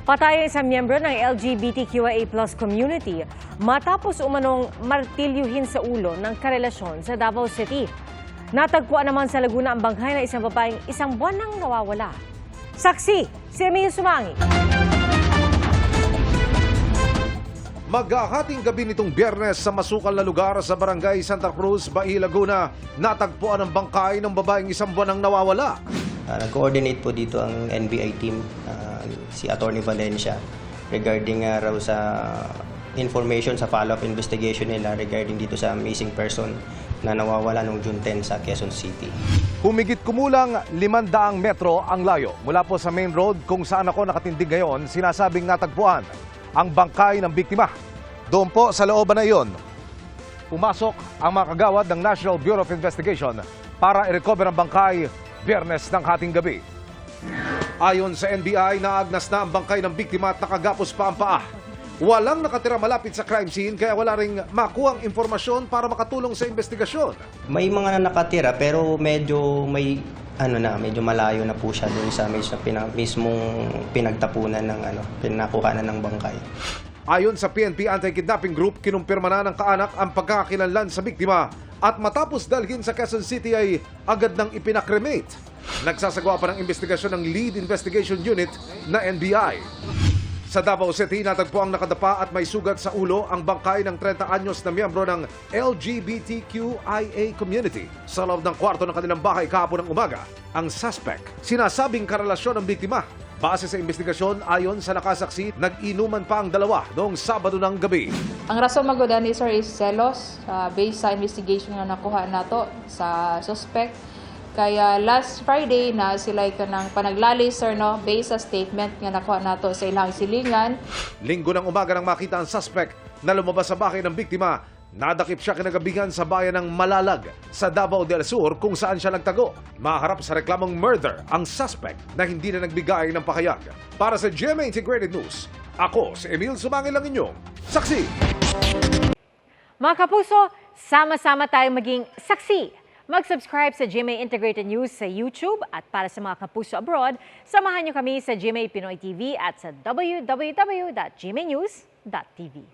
Patay ang isang miyembro ng LGBTQIA+ community matapos umanong martilyuhin sa ulo ng karelasyon sa Davao City. Natagpuan naman sa Laguna ang bangkay ng isang babaeng isang buwan nang nawawala. Saksi, si Emil Sumangi. Maghahating gabi nitong Biyernes sa masukal na lugar sa Barangay Santa Cruz, Bai, Laguna, natagpuan ang bangkay ng babaeng isang buwan nang nawawala. Nag-coordinate po dito ang NBI team, si Attorney Valencia, regarding raw sa information sa follow-up investigation nila regarding dito sa missing person na nawawala noong June 10 sa Quezon City. Humigit kumulang 500 metro ang layo mula po sa main road kung saan ako nakatindig ngayon, sinasabing natagpuan ang bangkay ng biktima. Doon po sa looban na iyon, pumasok ang mga kagawad ng National Bureau of Investigation para i-recover ang bangkay Biyernes ng hating gabi. Ayon sa NBI, naagnas na ang bangkay ng biktima at nakagapos pa ang paa. Walang nakatira malapit sa crime scene kaya wala ring makuhang impormasyon para makatulong sa investigasyon. May mga nakatira pero medyo medyo malayo na po siya doon sa mismong pinagtapunan ng pinakuhanan ng bangkay. Ayon sa PNP Anti-Kidnapping Group, kinumpirma na ng kaanak ang pagkakakilanlan sa biktima at matapos dalhin sa Quezon City ay agad nang ipinakremate. Nagsasagawa pa ng investigasyon ng Lead Investigation Unit na NBI. Sa Davao City, natagpo ang nakadapa at may sugat sa ulo ang bangkay ng 30 anyos na miyembro ng LGBTQIA community. Sa loob ng kwarto ng kanilang bahay kahapon ng umaga, ang suspect sinasabing karelasyon ng biktima. Base sa investigasyon, ayon sa nakasaksi, nag-inuman pa ang dalawa noong Sabado ng gabi. Ang rason magudan ni sir is selos based sa investigation nga nakuha nato sa suspect. Kaya last Friday na sila kanang panaglali sir no based sa statement nga nakuha nato sa ilang silingan. Linggo ng umaga nang makita ang suspect na lumabas sa bahay ng biktima, nadakip siya kinagabihan sa bayan ng Malalag sa Davao del Sur kung saan siya nagtago. Maharap sa reklamong murder ang suspect na hindi na nagbigay ng pahayag. Para sa GMA Integrated News, ako si Emil Sumangi lang inyong saksi. Mga kapuso, sama-sama tayong maging saksi. Mag-subscribe sa GMA Integrated News sa YouTube at para sa mga kapuso abroad, samahan niyo kami sa GMA Pinoy TV at sa www.gmanews.tv.